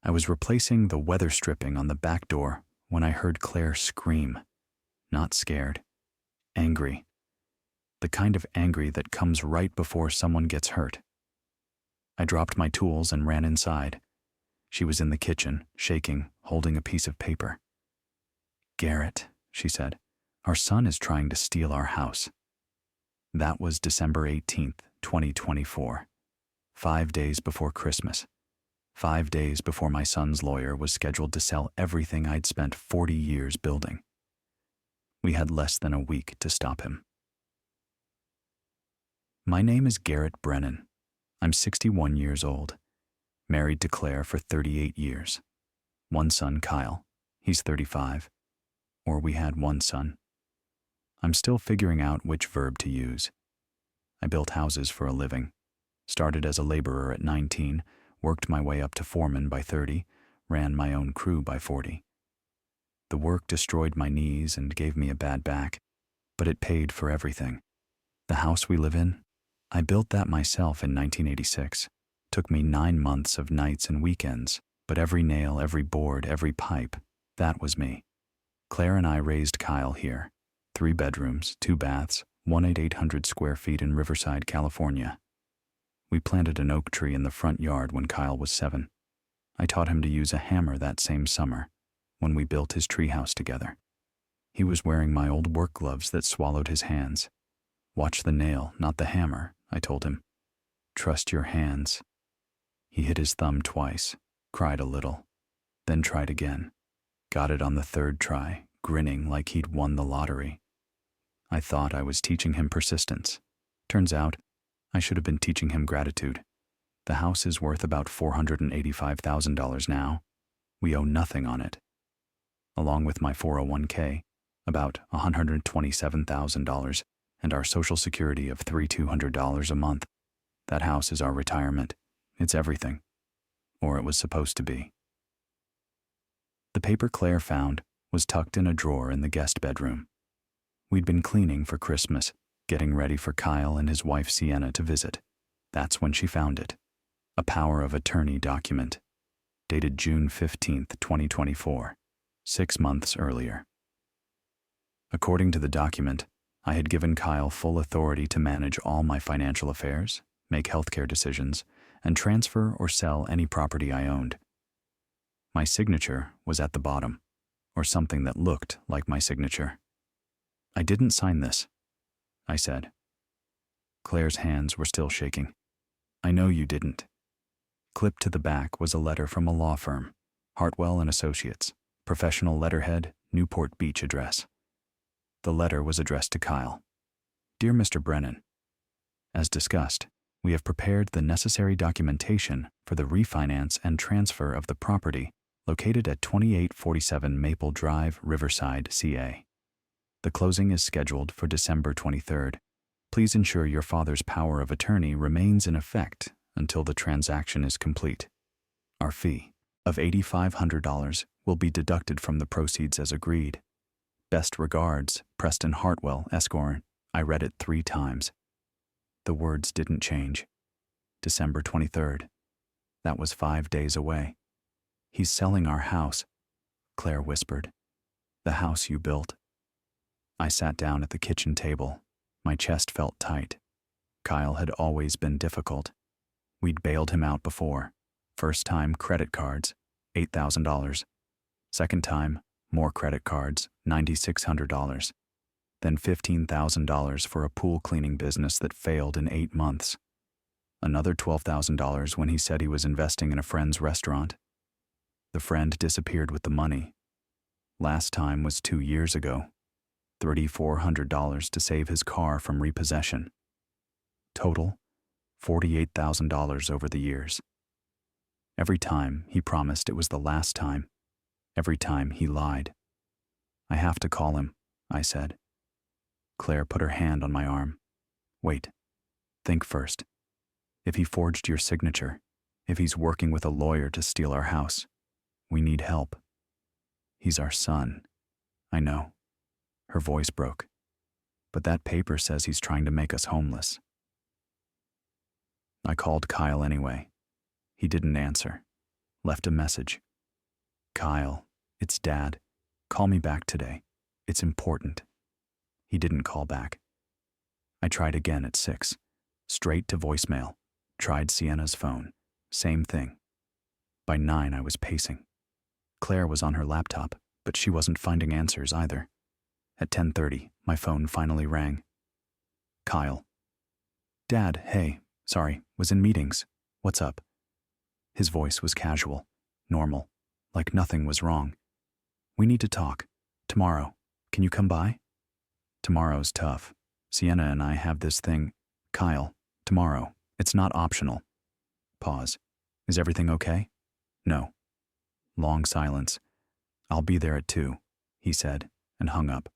I was replacing the weather stripping on the back door when I heard Claire scream. Not scared. Angry. The kind of angry that comes right before someone gets hurt. I dropped my tools and ran inside. She was in the kitchen, shaking, holding a piece of paper. "Garrett," she said, "our son is trying to steal our house." That was December 18th, 2024. 5 days before Christmas. 5 days before my son's lawyer was scheduled to sell everything I'd spent 40 years building. We had less than a week to stop him. My name is Garrett Brennan. I'm 61 years old. Married to Claire for 38 years. One son, Kyle. He's 35. Or we had one son. I'm still figuring out which verb to use. I built houses for a living. Started as a laborer at 19, worked my way up to foreman by 30, ran my own crew by 40. The work destroyed my knees and gave me a bad back, but it paid for everything. The house we live in, I built that myself in 1986. Took me 9 months of nights and weekends, but every nail, every board, every pipe, that was me. Claire and I raised Kyle here. 3 bedrooms, 2 baths, 1,800 square feet in Riverside, California. We planted an oak tree in the front yard when Kyle was 7. I taught him to use a hammer that same summer, when we built his treehouse together. He was wearing my old work gloves that swallowed his hands. "Watch the nail, not the hammer," I told him. "Trust your hands." He hit his thumb twice, cried a little, then tried again. Got it on the 3rd try, grinning like he'd won the lottery. I thought I was teaching him persistence. Turns out, I should have been teaching him gratitude. The house is worth about $485,000 now. We owe nothing on it. Along with my 401k, about $127,000, and our Social Security of $3,200 a month. That house is our retirement. It's everything. Or it was supposed to be. The paper Claire found was tucked in a drawer in the guest bedroom. We'd been cleaning for Christmas, getting ready for Kyle and his wife Sienna to visit. That's when she found it. A power of attorney document, dated June 15th, 2024, 6 months earlier. According to the document, I had given Kyle full authority to manage all my financial affairs, make healthcare decisions, and transfer or sell any property I owned. My signature was at the bottom, or something that looked like my signature. "I didn't sign this," I said. Claire's hands were still shaking. "I know you didn't." Clipped to the back was a letter from a law firm, Hartwell & Associates, professional letterhead, Newport Beach address. The letter was addressed to Kyle. "Dear Mr. Brennan, as discussed, we have prepared the necessary documentation for the refinance and transfer of the property located at 2847 Maple Drive, Riverside, CA. The closing is scheduled for December 23rd. Please ensure your father's power of attorney remains in effect until the transaction is complete. Our fee of $8,500 will be deducted from the proceeds as agreed. Best regards, Preston Hartwell, Esquire." I read it 3 times. The words didn't change. December 23rd. That was 5 days away. "He's selling our house," Claire whispered. "The house you built." I sat down at the kitchen table. My chest felt tight. Kyle had always been difficult. We'd bailed him out before. First time, credit cards, $8,000. Second time, more credit cards, $9,600. Then $15,000 for a pool cleaning business that failed in 8 months. Another $12,000 when he said he was investing in a friend's restaurant. The friend disappeared with the money. Last time was 2 years ago. $3,400 to save his car from repossession. Total, $48,000 over the years. Every time he promised it was the last time. Every time he lied. "I have to call him," I said. Claire put her hand on my arm. "Wait. Think first. If he forged your signature, if he's working with a lawyer to steal our house, we need help. He's our son." "I know." Her voice broke. "But that paper says he's trying to make us homeless." I called Kyle anyway. He didn't answer. left a message. Kyle, it's Dad. Call me back today. It's important. He didn't call back. I tried again at 6. Straight to voicemail. Tried Sienna's phone. Same thing. By 9, I was pacing. Claire was on her laptop, but she wasn't finding answers either. At 10:30, my phone finally rang. Kyle. Dad, hey, sorry, was in meetings. What's up? His voice was casual, normal, like nothing was wrong. We need to talk. Tomorrow. Can you come by? Tomorrow's tough. Sienna and I have this thing. Kyle, tomorrow. It's not optional. Pause. Is everything okay? No. Long silence. I'll be there at 2, he said, and hung up.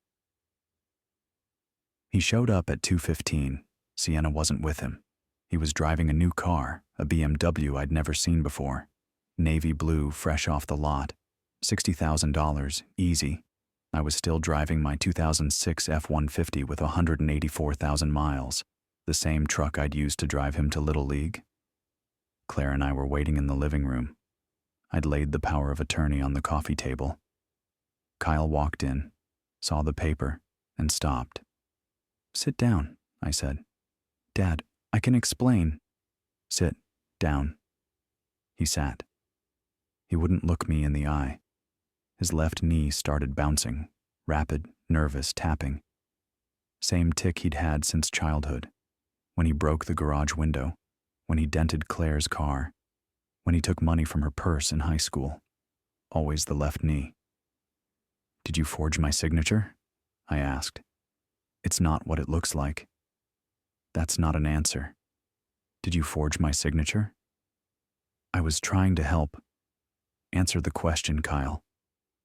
He showed up at 2:15. Sienna wasn't with him. He was driving a new car, a BMW I'd never seen before. Navy blue, fresh off the lot. $60,000, easy. I was still driving my 2006 F-150 with 184,000 miles, the same truck I'd used to drive him to Little League. Claire and I were waiting in the living room. I'd laid the power of attorney on the coffee table. Kyle walked in, saw the paper, and stopped. Sit down, I said. Dad, I can explain. Sit down. He sat. He wouldn't look me in the eye. His left knee started bouncing, rapid, nervous tapping. Same tic he'd had since childhood, when he broke the garage window, when he dented Claire's car, when he took money from her purse in high school. Always the left knee. Did you forge my signature? I asked. It's not what it looks like. That's not an answer. Did you forge my signature? I was trying to help. Answer the question, Kyle.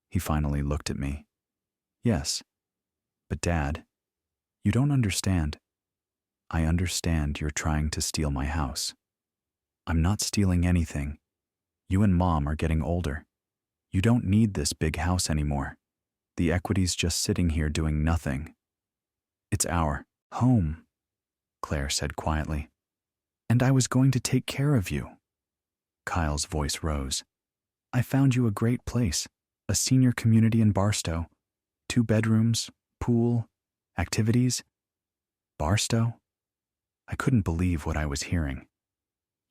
He finally looked at me. Yes. But Dad, you don't understand. I understand you're trying to steal my house. I'm not stealing anything. You and Mom are getting older. You don't need this big house anymore. The equity's just sitting here doing nothing. It's our home, Claire said quietly. And I was going to take care of you. Kyle's voice rose. I found you a great place, a senior community in Barstow. 2 bedrooms, pool, activities. Barstow? I couldn't believe what I was hearing.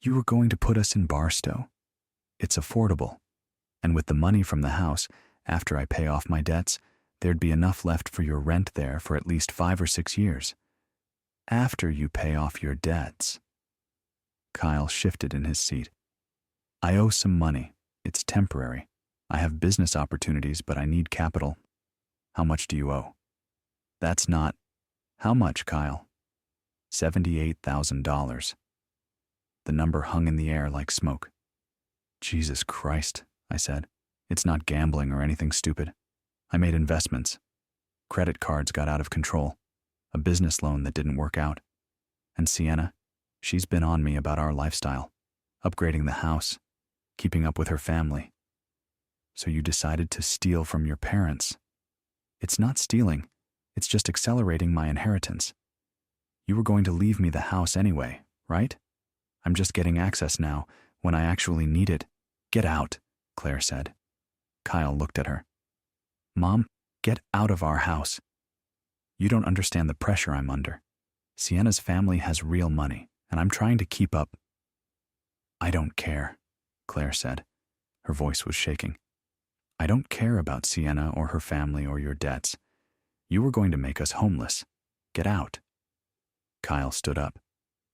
You were going to put us in Barstow. It's affordable. And with the money from the house, after I pay off my debts, there'd be enough left for your rent there for at least 5 or 6 years. After you pay off your debts. Kyle shifted in his seat. I owe some money. It's temporary. I have business opportunities, but I need capital. How much do you owe? That's not... How much, Kyle? $78,000. The number hung in the air like smoke. Jesus Christ, I said. It's not gambling or anything stupid. I made investments. Credit cards got out of control. A business loan that didn't work out. And Sienna, she's been on me about our lifestyle, upgrading the house, keeping up with her family. So you decided to steal from your parents. It's not stealing. It's just accelerating my inheritance. You were going to leave me the house anyway, right? I'm just getting access now, when I actually need it. Get out, Claire said. Kyle looked at her. Mom, get out of our house. You don't understand the pressure I'm under. Sienna's family has real money, and I'm trying to keep up. I don't care, Claire said. Her voice was shaking. I don't care about Sienna or her family or your debts. You were going to make us homeless. Get out. Kyle stood up.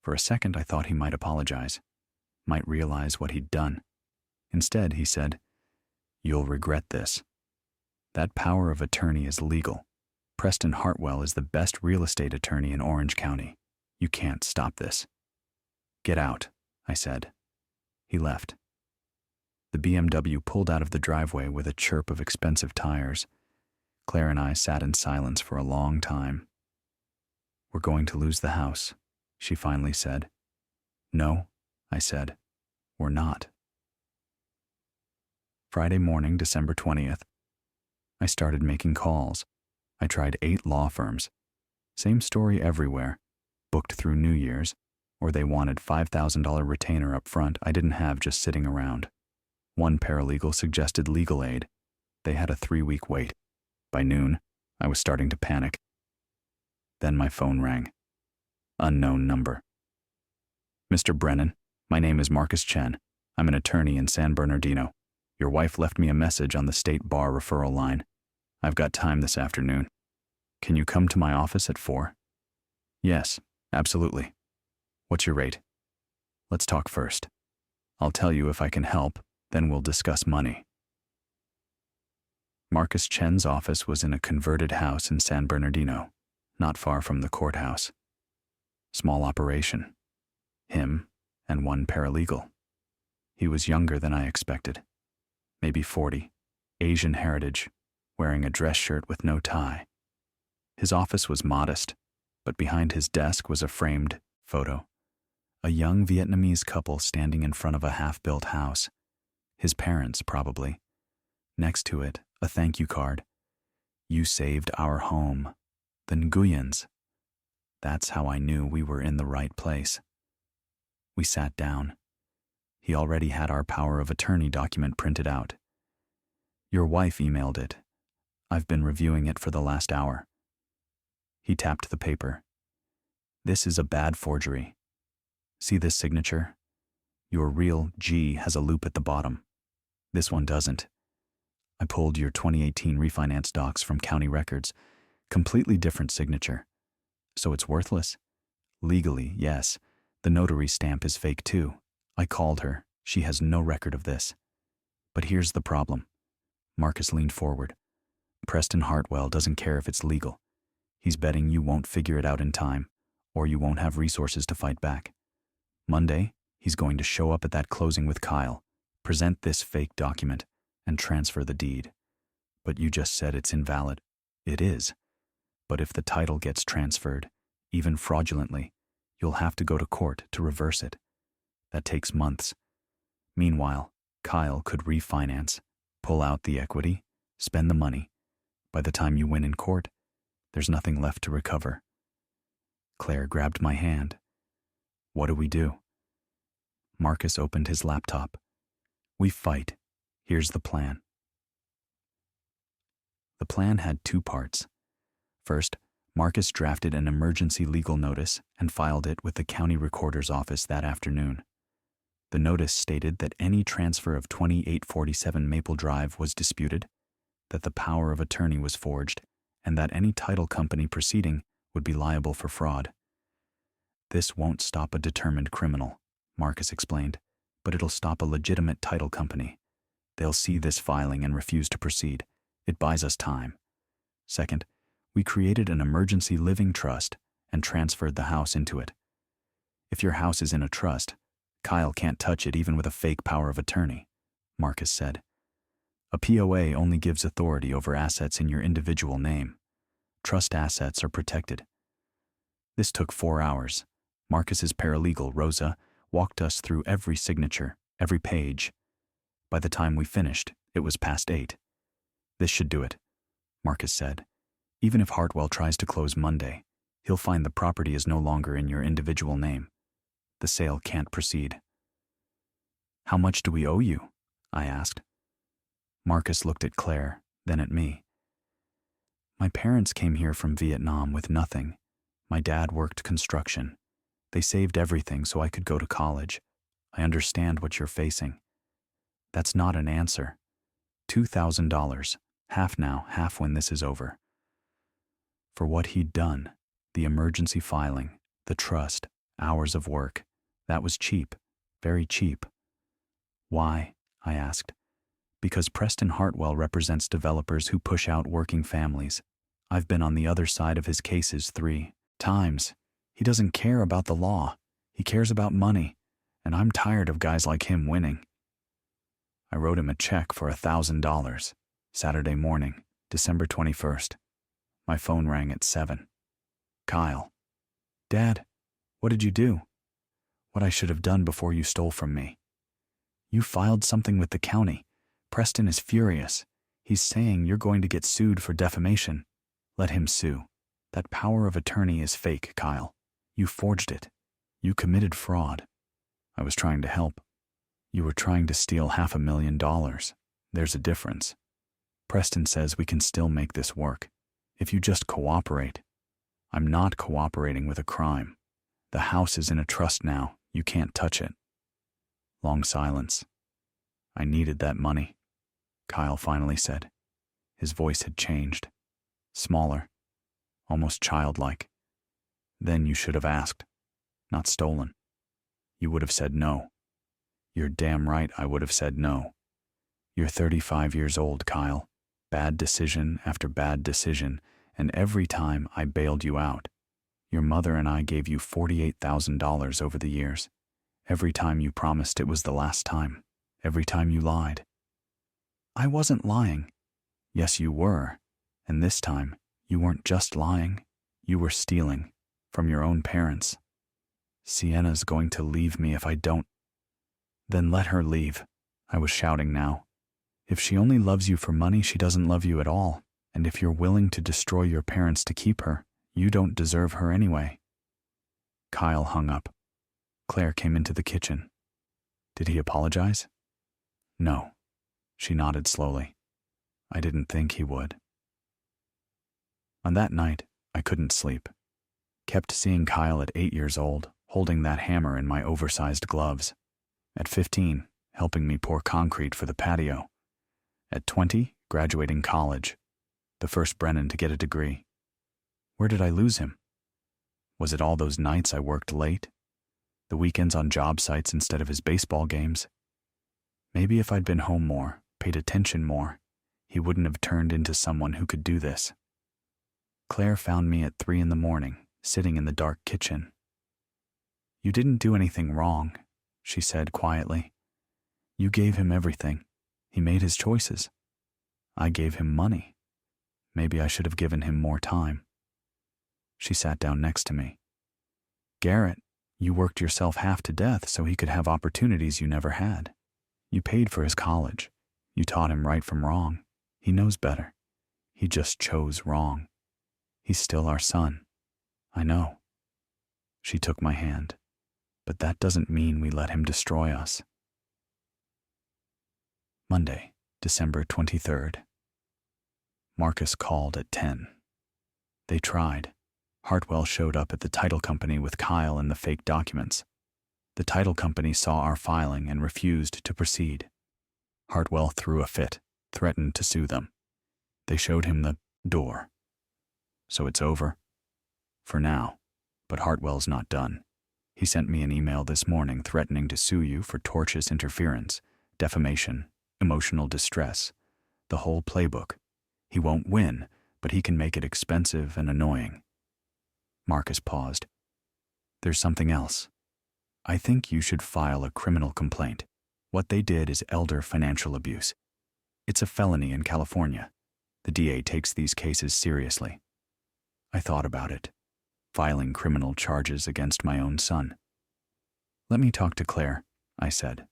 For a second, I thought he might apologize, might realize what he'd done. Instead, he said, You'll regret this. That power of attorney is legal. Preston Hartwell is the best real estate attorney in Orange County. You can't stop this. Get out, I said. He left. The BMW pulled out of the driveway with a chirp of expensive tires. Claire and I sat in silence for a long time. We're going to lose the house, she finally said. No, I said. We're not. Friday morning, December 20th. I started making calls. I tried 8 law firms. Same story everywhere. Booked through New Year's, or they wanted $5,000 retainer up front I didn't have just sitting around. One paralegal suggested legal aid. They had a 3-week wait. By noon, I was starting to panic. Then my phone rang. Unknown number. Mr. Brennan, my name is Marcus Chen. I'm an attorney in San Bernardino. Your wife left me a message on the state bar referral line. I've got time this afternoon. Can you come to my office at 4? Yes, absolutely. What's your rate? Let's talk first. I'll tell you if I can help, then we'll discuss money. Marcus Chen's office was in a converted house in San Bernardino, not far from the courthouse. Small operation. Him and one paralegal. He was younger than I expected. Maybe 40, Asian heritage, wearing a dress shirt with no tie. His office was modest, but behind his desk was a framed photo. A young Vietnamese couple standing in front of a half-built house. His parents, probably. Next to it, a thank you card. You saved our home. The Nguyens. That's how I knew we were in the right place. We sat down. He already had our power of attorney document printed out. Your wife emailed it. I've been reviewing it for the last hour. He tapped the paper. This is a bad forgery. See this signature? Your real G has a loop at the bottom. This one doesn't. I pulled your 2018 refinance docs from county records. Completely different signature. So it's worthless? Legally, yes. The notary stamp is fake too. I called her. She has no record of this. But here's the problem. Marcus leaned forward. Preston Hartwell doesn't care if it's legal. He's betting you won't figure it out in time, or you won't have resources to fight back. Monday, he's going to show up at that closing with Kyle, present this fake document, and transfer the deed. But you just said it's invalid. It is. But if the title gets transferred, even fraudulently, you'll have to go to court to reverse it. That takes months. Meanwhile, Kyle could refinance, pull out the equity, spend the money. By the time you win in court, there's nothing left to recover. Claire grabbed my hand. What do we do? Marcus opened his laptop. We fight. Here's the plan. The plan had 2 parts. First, Marcus drafted an emergency legal notice and filed it with the county recorder's office that afternoon. The notice stated that any transfer of 2847 Maple Drive was disputed, that the power of attorney was forged, and that any title company proceeding would be liable for fraud. This won't stop a determined criminal, Marcus explained, but it'll stop a legitimate title company. They'll see this filing and refuse to proceed. It buys us time. Second, we created an emergency living trust and transferred the house into it. If your house is in a trust, Kyle can't touch it even with a fake power of attorney, Marcus said. A POA only gives authority over assets in your individual name. Trust assets are protected. This took 4 hours. Marcus's paralegal, Rosa, walked us through every signature, every page. By the time we finished, it was past 8. This should do it, Marcus said. Even if Hartwell tries to close Monday, he'll find the property is no longer in your individual name. The sale can't proceed. How much do we owe you? I asked. Marcus looked at Claire, then at me. My parents came here from Vietnam with nothing. My dad worked construction. They saved everything so I could go to college. I understand what you're facing. That's not an answer. $2,000, half now, half when this is over. For what he'd done, the emergency filing, the trust, hours of work, that was cheap, very cheap. Why? I asked. Because Preston Hartwell represents developers who push out working families. I've been on the other side of his cases 3 times. He doesn't care about the law. He cares about money, and I'm tired of guys like him winning. I wrote him a check for $1,000, Saturday morning, December 21st. My phone rang at 7. Kyle. Dad, what did you do? What I should have done before you stole from me. You filed something with the county. Preston is furious. He's saying you're going to get sued for defamation. Let him sue. That power of attorney is fake, Kyle. You forged it. You committed fraud. I was trying to help. You were trying to steal $500,000. There's a difference. Preston says we can still make this work, if you just cooperate. I'm not cooperating with a crime. The house is in a trust now. You can't touch it. Long silence. I needed that money, Kyle finally said. His voice had changed. Smaller. Almost childlike. Then you should have asked. Not stolen. You would have said no. You're damn right I would have said no. You're 35 years old, Kyle. Bad decision after bad decision, and every time I bailed you out. Your mother and I gave you $48,000 over the years. Every time you promised it was the last time. Every time you lied. I wasn't lying. Yes, you were. And this time, you weren't just lying. You were stealing. From your own parents. Sienna's going to leave me if I don't. Then let her leave. I was shouting now. If she only loves you for money, she doesn't love you at all. And if you're willing to destroy your parents to keep her, you don't deserve her anyway. Kyle hung up. Claire came into the kitchen. Did he apologize? No. She nodded slowly. I didn't think he would. On that night, I couldn't sleep. Kept seeing Kyle at 8 years old, holding that hammer in my oversized gloves. At 15, helping me pour concrete for the patio. At 20, graduating college. The first Brennan to get a degree. Where did I lose him? Was it all those nights I worked late? The weekends on job sites instead of his baseball games? Maybe if I'd been home more, paid attention more, he wouldn't have turned into someone who could do this. Claire found me at 3 a.m, sitting in the dark kitchen. You didn't do anything wrong, she said quietly. You gave him everything. He made his choices. I gave him money. Maybe I should have given him more time. She sat down next to me. Garrett, you worked yourself half to death so he could have opportunities you never had. You paid for his college. You taught him right from wrong. He knows better. He just chose wrong. He's still our son. I know. She took my hand. But that doesn't mean we let him destroy us. Monday, December 23rd. Marcus called at 10. They tried. Hartwell showed up at the title company with Kyle and the fake documents. The title company saw our filing and refused to proceed. Hartwell threw a fit, threatened to sue them. They showed him the door. So it's over? For now. But Hartwell's not done. He sent me an email this morning threatening to sue you for tortious interference, defamation, emotional distress, the whole playbook. He won't win, but he can make it expensive and annoying. Marcus paused. There's something else. I think you should file a criminal complaint. What they did is elder financial abuse. It's a felony in California. The DA takes these cases seriously. I thought about it, filing criminal charges against my own son. Let me talk to Claire, I said.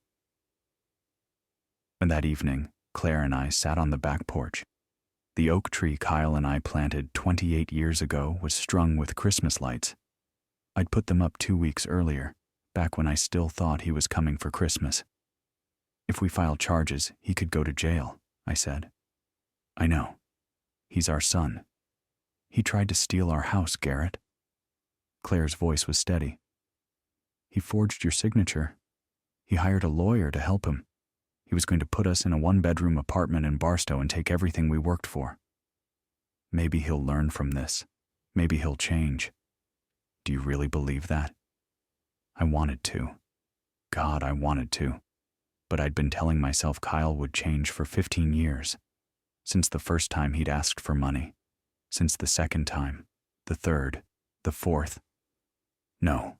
And that evening, Claire and I sat on the back porch. The oak tree Kyle and I planted 28 years ago was strung with Christmas lights. I'd put them up 2 weeks earlier, back when I still thought he was coming for Christmas. If we file charges, he could go to jail, I said. I know. He's our son. He tried to steal our house, Garrett. Claire's voice was steady. He forged your signature. He hired a lawyer to help him. He was going to put us in a 1-bedroom apartment in Barstow and take everything we worked for. Maybe he'll learn from this. Maybe he'll change. Do you really believe that? I wanted to. God, I wanted to. But I'd been telling myself Kyle would change for 15 years. Since the first time he'd asked for money. Since the second time. The third. The fourth. No,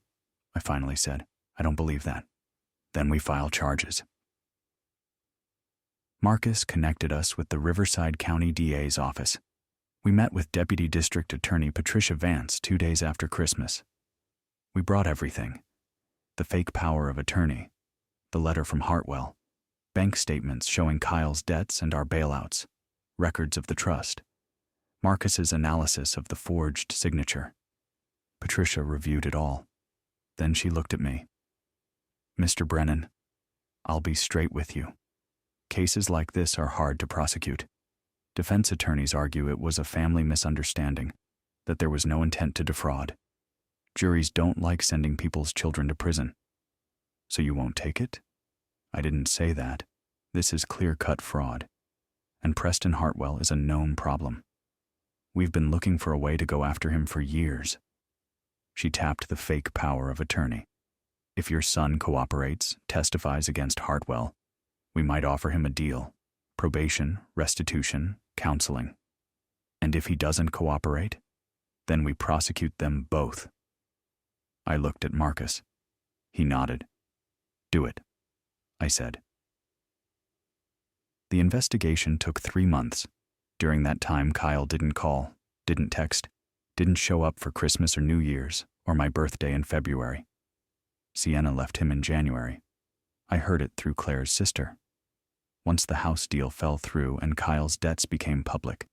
I finally said. I don't believe that. Then we file charges. Marcus connected us with the Riverside County DA's office. We met with Deputy District Attorney Patricia Vance 2 days after Christmas. We brought everything. The fake power of attorney, the letter from Hartwell, bank statements showing Kyle's debts and our bailouts, records of the trust, Marcus's analysis of the forged signature. Patricia reviewed it all. Then she looked at me. Mr. Brennan, I'll be straight with you. Cases like this are hard to prosecute. Defense attorneys argue it was a family misunderstanding, that there was no intent to defraud. Juries don't like sending people's children to prison. So you won't take it? I didn't say that. This is clear-cut fraud. And Preston Hartwell is a known problem. We've been looking for a way to go after him for years. She tapped the fake power of attorney. If your son cooperates, testifies against Hartwell, we might offer him a deal: probation, restitution, counseling. And if he doesn't cooperate, then we prosecute them both. I looked at Marcus. He nodded. Do it, I said. The investigation took 3 months. During that time, Kyle didn't call, didn't text, didn't show up for Christmas or New Year's or my birthday in February. Sienna left him in January. I heard it through Claire's sister. Once the house deal fell through and Kyle's debts became public,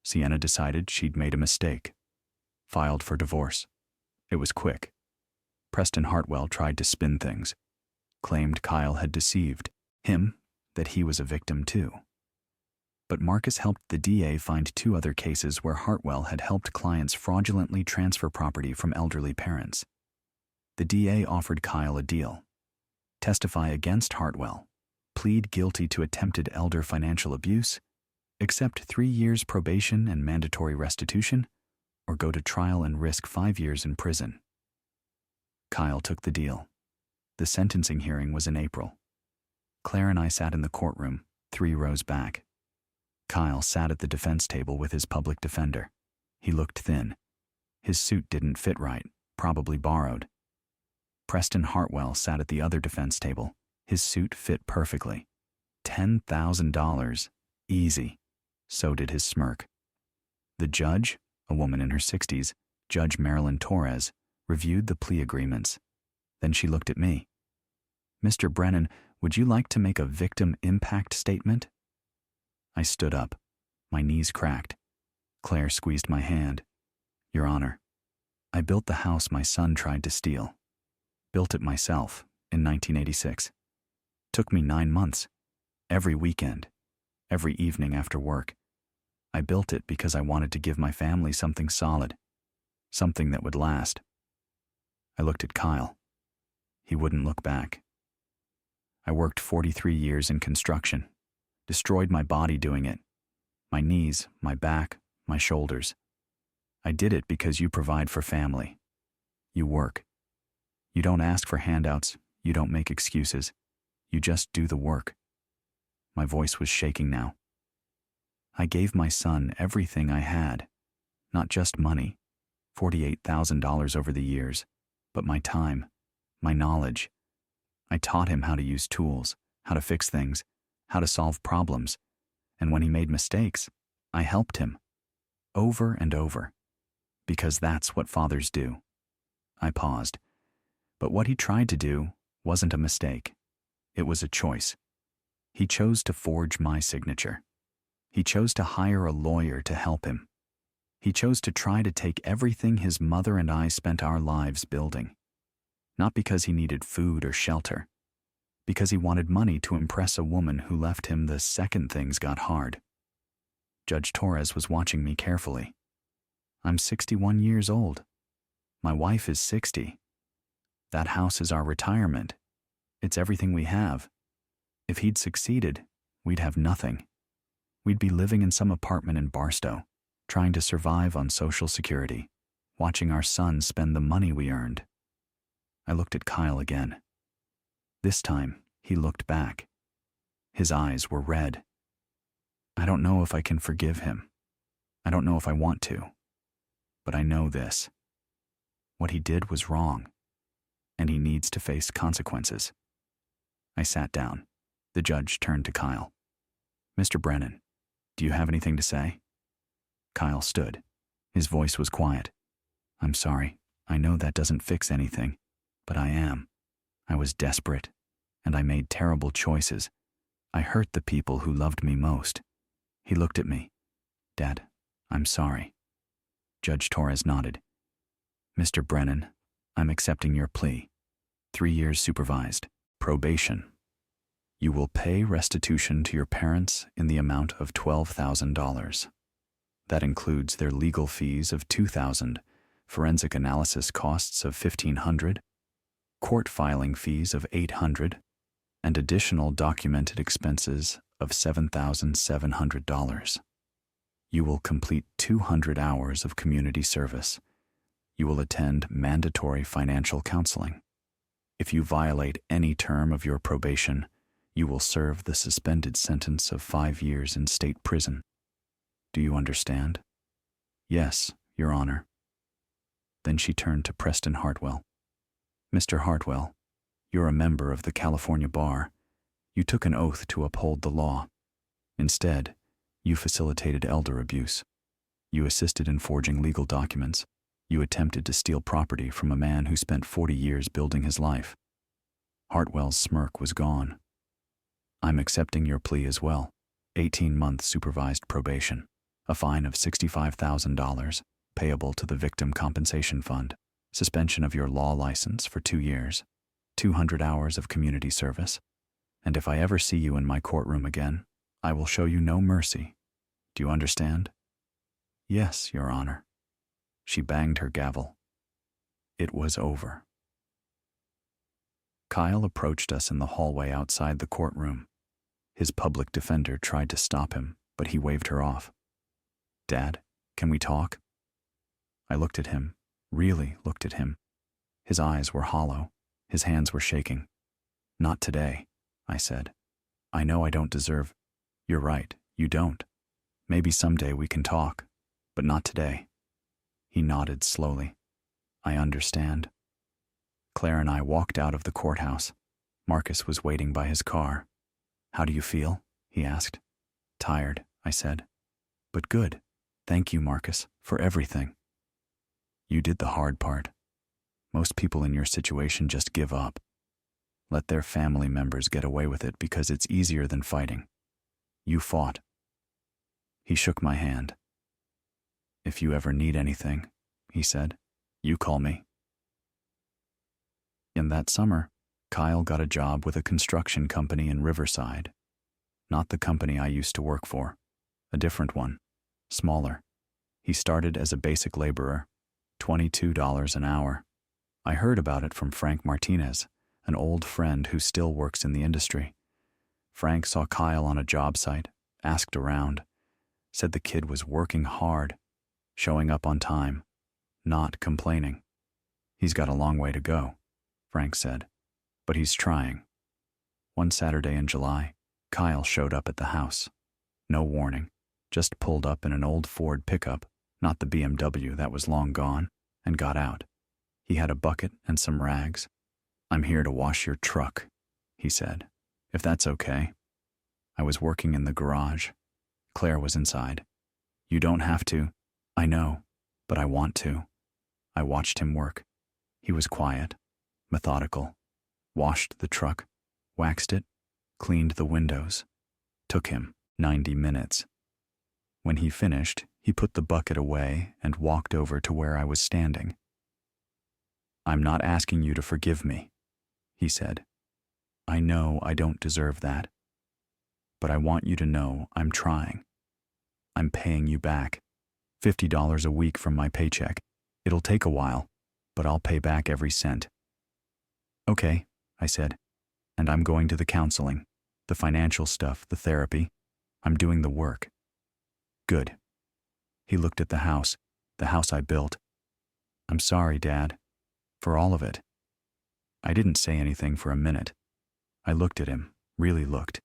Sienna decided she'd made a mistake. Filed for divorce. It was quick. Preston Hartwell tried to spin things. Claimed Kyle had deceived him, that he was a victim too. But Marcus helped the DA find 2 other cases where Hartwell had helped clients fraudulently transfer property from elderly parents. The DA offered Kyle a deal: testify against Hartwell, plead guilty to attempted elder financial abuse, accept 3 years probation and mandatory restitution, or go to trial and risk 5 years in prison. Kyle took the deal. The sentencing hearing was in April. Claire and I sat in the courtroom, 3 rows back. Kyle sat at the defense table with his public defender. He looked thin. His suit didn't fit right, probably borrowed. Preston Hartwell sat at the other defense table. His suit fit perfectly. $10,000. Easy. So did his smirk. The judge, a woman in her 60s, Judge Marilyn Torres, reviewed the plea agreements. Then she looked at me. Mr. Brennan, would you like to make a victim impact statement? I stood up. My knees cracked. Claire squeezed my hand. Your Honor, I built the house my son tried to steal. Built it myself in 1986. Took me 9 months. Every weekend. Every evening after work. I built it because I wanted to give my family something solid. Something that would last. I looked at Kyle. He wouldn't look back. I worked 43 years in construction. Destroyed my body doing it. My knees, my back, my shoulders. I did it because you provide for family. You work. You don't ask for handouts. You don't make excuses. You just do the work. My voice was shaking now. I gave my son everything I had. Not just money, $48,000 over the years, but my time, my knowledge. I taught him how to use tools, how to fix things, how to solve problems. And when he made mistakes, I helped him. Over and over. Because that's what fathers do. I paused. But what he tried to do wasn't a mistake. It was a choice. He chose to forge my signature. He chose to hire a lawyer to help him. He chose to try to take everything his mother and I spent our lives building. Not because he needed food or shelter. Because he wanted money to impress a woman who left him the second things got hard. Judge Torres was watching me carefully. I'm 61 years old. My wife is 60. That house is our retirement. It's everything we have. If he'd succeeded, we'd have nothing. We'd be living in some apartment in Barstow, trying to survive on Social Security, watching our son spend the money we earned. I looked at Kyle again. This time, he looked back. His eyes were red. I don't know if I can forgive him. I don't know if I want to. But I know this. What he did was wrong, and he needs to face consequences. I sat down. The judge turned to Kyle. Mr. Brennan, do you have anything to say? Kyle stood. His voice was quiet. I'm sorry. I know that doesn't fix anything, but I am. I was desperate, and I made terrible choices. I hurt the people who loved me most. He looked at me. Dad, I'm sorry. Judge Torres nodded. Mr. Brennan, I'm accepting your plea. 3 years supervised. Probation. You will pay restitution to your parents in the amount of $12,000. That includes their legal fees of $2,000, forensic analysis costs of $1,500, court filing fees of $800, and additional documented expenses of $7,700. You will complete 200 hours of community service. You will attend mandatory financial counseling. If you violate any term of your probation, you will serve the suspended sentence of 5 years in state prison. Do you understand? Yes, Your Honor. Then she turned to Preston Hartwell. Mr. Hartwell, you're a member of the California Bar. You took an oath to uphold the law. Instead, you facilitated elder abuse. You assisted in forging legal documents. You attempted to steal property from a man who spent 40 years building his life. Hartwell's smirk was gone. I'm accepting your plea as well. 18-month supervised probation, a fine of $65,000, payable to the Victim Compensation Fund, suspension of your law license for 2 years, 200 hours of community service, and if I ever see you in my courtroom again, I will show you no mercy. Do you understand? Yes, Your Honor. She banged her gavel. It was over. Kyle approached us in the hallway outside the courtroom. His public defender tried to stop him, but he waved her off. Dad, can we talk? I looked at him, really looked at him. His eyes were hollow. His hands were shaking. Not today, I said. I know I don't deserve. You're right, you don't. Maybe someday we can talk, but not today. He nodded slowly. I understand. Claire and I walked out of the courthouse. Marcus was waiting by his car. How do you feel? He asked. Tired, I said. But good. Thank you, Marcus, for everything. You did the hard part. Most people in your situation just give up. Let their family members get away with it because it's easier than fighting. You fought. He shook my hand. If you ever need anything, he said, you call me. In that summer, Kyle got a job with a construction company in Riverside. Not the company I used to work for, a different one, smaller. He started as a basic laborer, $22 an hour. I heard about it from Frank Martinez, an old friend who still works in the industry. Frank saw Kyle on a job site, asked around, said the kid was working hard, showing up on time, not complaining. He's got a long way to go, Frank said, but he's trying. One Saturday in July, Kyle showed up at the house. No warning, just pulled up in an old Ford pickup, not the BMW that was long gone, and got out. He had a bucket and some rags. I'm here to wash your truck, he said, if that's okay. I was working in the garage. Claire was inside. You don't have to. I know, but I want to. I watched him work. He was quiet, methodical. Washed the truck, waxed it, cleaned the windows. Took him 90 minutes. When he finished, he put the bucket away and walked over to where I was standing. I'm not asking you to forgive me, he said. I know I don't deserve that. But I want you to know I'm trying. I'm paying you back. $50 a week from my paycheck. It'll take a while, but I'll pay back every cent. Okay, I said, and I'm going to the counseling, the financial stuff, the therapy. I'm doing the work. Good. He looked at the house I built. I'm sorry, Dad, for all of it. I didn't say anything for a minute. I looked at him, really looked.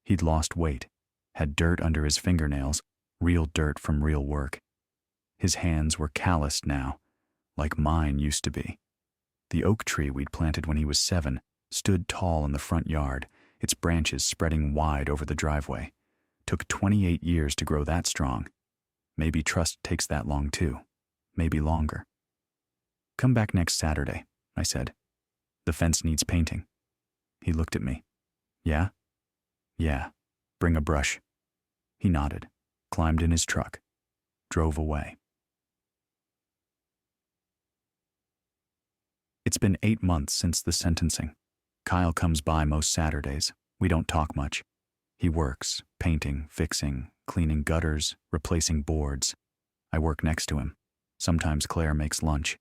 He'd lost weight, had dirt under his fingernails, real dirt from real work. His hands were calloused now, like mine used to be. The oak tree we'd planted when he was 7 stood tall in the front yard, its branches spreading wide over the driveway. Took 28 years to grow that strong. Maybe trust takes that long too. Maybe longer. Come back next Saturday, I said. The fence needs painting. He looked at me. Yeah? Yeah. Bring a brush. He nodded, climbed in his truck, drove away. It's been 8 months since the sentencing. Kyle comes by most Saturdays. We don't talk much. He works, painting, fixing, cleaning gutters, replacing boards. I work next to him. Sometimes Claire makes lunch.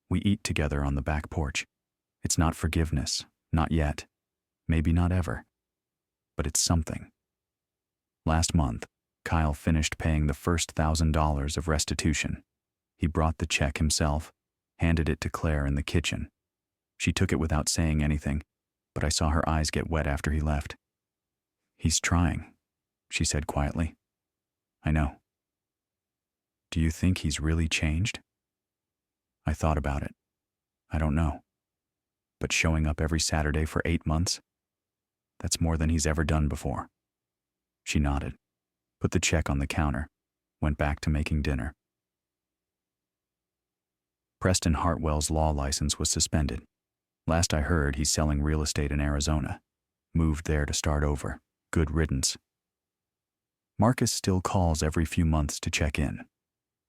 We eat together on the back porch. It's not forgiveness, not yet. Maybe not ever. But it's something. Last month, Kyle finished paying the first $1,000 of restitution. He brought the check himself, handed it to Claire in the kitchen. She took it without saying anything, but I saw her eyes get wet after he left. "He's trying," she said quietly. "I know." "Do you think he's really changed?" I thought about it. I don't know. But showing up every Saturday for 8 months? That's more than he's ever done before. She nodded, put the check on the counter, went back to making dinner. Preston Hartwell's law license was suspended. Last I heard, he's selling real estate in Arizona. Moved there to start over. Good riddance. Marcus still calls every few months to check in.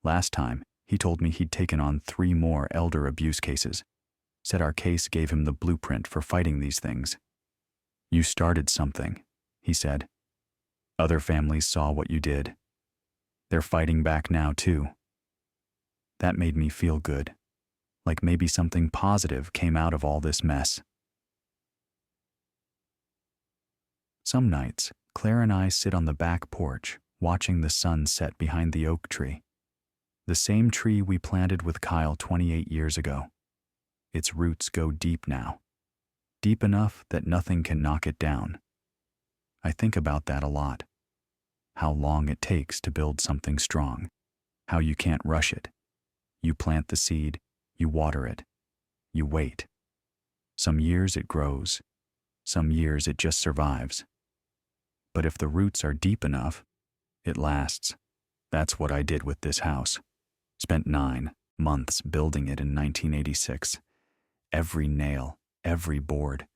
Last time, he told me he'd taken on 3 more elder abuse cases. Said our case gave him the blueprint for fighting these things. "You started something," he said. "Other families saw what you did. They're fighting back now too." That made me feel good. Like maybe something positive came out of all this mess. Some nights, Claire and I sit on the back porch, watching the sun set behind the oak tree. The same tree we planted with Kyle 28 years ago. Its roots go deep now. Deep enough that nothing can knock it down. I think about that a lot. How long it takes to build something strong. How you can't rush it. You plant the seed, you water it, you wait. Some years it grows. Some years it just survives. But if the roots are deep enough, it lasts. That's what I did with this house. Spent 9 months building it in 1986. Every nail, every board.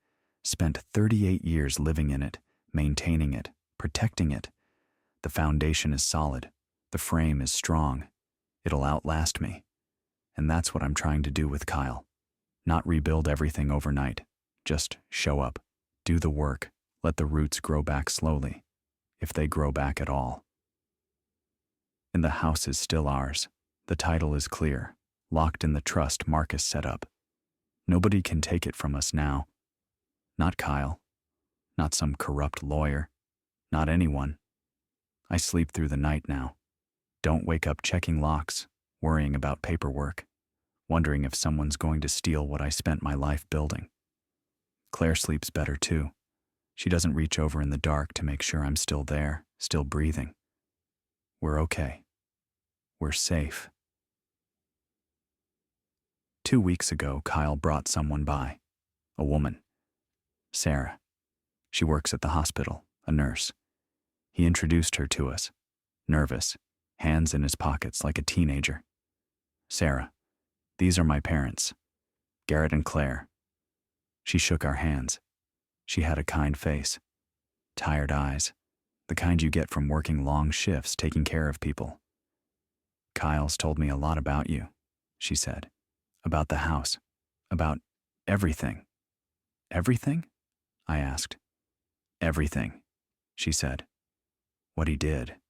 Spent 38 years living in it, maintaining it, protecting it. The foundation is solid. The frame is strong. It'll outlast me. And that's what I'm trying to do with Kyle. Not rebuild everything overnight. Just show up, do the work, let the roots grow back slowly, if they grow back at all. And the house is still ours. The title is clear, locked in the trust Marcus set up. Nobody can take it from us now. Not Kyle. Not some corrupt lawyer. Not anyone. I sleep through the night now. Don't wake up checking locks, worrying about paperwork, wondering if someone's going to steal what I spent my life building. Claire sleeps better too. She doesn't reach over in the dark to make sure I'm still there, still breathing. We're okay. We're safe. 2 weeks ago, Kyle brought someone by. A woman. Sarah. She works at the hospital, a nurse. He introduced her to us. Nervous, hands in his pockets like a teenager. "Sarah, these are my parents. Garrett and Claire." She shook our hands. She had a kind face. Tired eyes. The kind you get from working long shifts taking care of people. "Kyle's told me a lot about you," she said. "About the house. About everything." "Everything?" I asked. "Everything," she said. "What he did.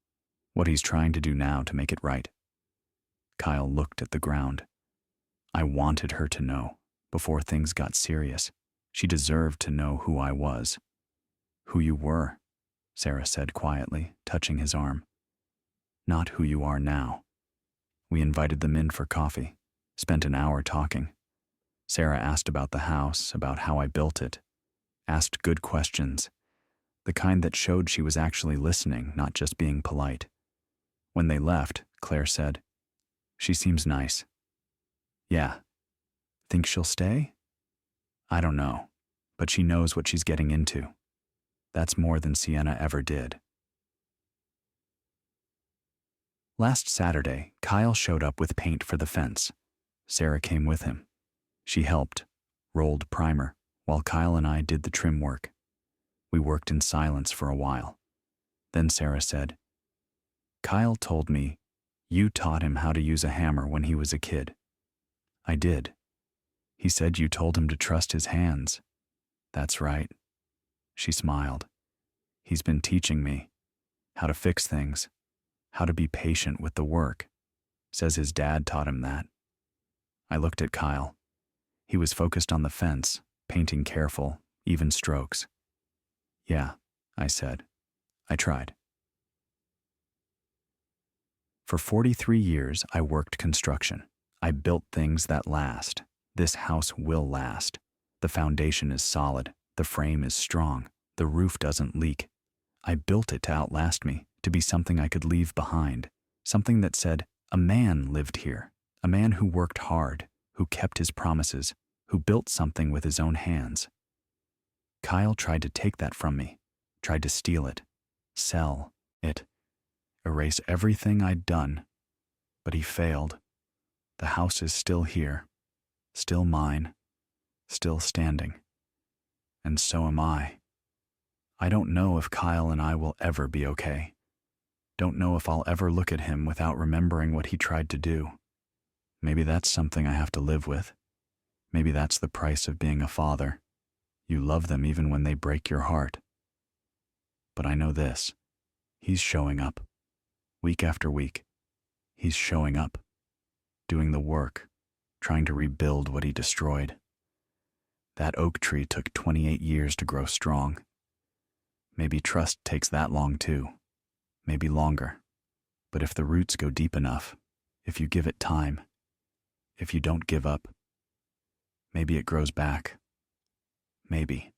What he's trying to do now to make it right." Kyle looked at the ground. I wanted her to know, before things got serious. She deserved to know who I was. "Who you were," Sarah said quietly, touching his arm. "Not who you are now." We invited them in for coffee, spent an hour talking. Sarah asked about the house, about how I built it. Asked good questions, the kind that showed she was actually listening, not just being polite. When they left, Claire said, "She seems nice." "Yeah. Think she'll stay?" "I don't know, but she knows what she's getting into. That's more than Sienna ever did." Last Saturday, Kyle showed up with paint for the fence. Sarah came with him. She helped, rolled primer, while Kyle and I did the trim work. We worked in silence for a while. Then Sarah said, "Kyle told me you taught him how to use a hammer when he was a kid." "I did. He said you told him to trust his hands." "That's right." She smiled. He's been teaching me how to fix things, how to be patient with the work. Says his dad taught him that. I looked at Kyle. He was focused on the fence, painting careful, even strokes. Yeah, I said. I tried. For 43 years, I worked construction. I built things that last. This house will last. The foundation is solid. The frame is strong. The roof doesn't leak. I built it to outlast me, to be something I could leave behind, something that said, a man lived here, a man who worked hard, who kept his promises, who built something with his own hands. Kyle tried to take that from me, tried to steal it, sell it, erase everything I'd done, but he failed. The house is still here, still mine, still standing. And so am I. I don't know if Kyle and I will ever be okay. Don't know if I'll ever look at him without remembering what he tried to do. Maybe that's something I have to live with. Maybe that's the price of being a father. You love them even when they break your heart. But I know this. He's showing up. Week after week. He's showing up. Doing the work. Trying to rebuild what he destroyed. That oak tree took 28 years to grow strong. Maybe trust takes that long too. Maybe longer. But if the roots go deep enough, if you give it time, if you don't give up, maybe it grows back. Maybe.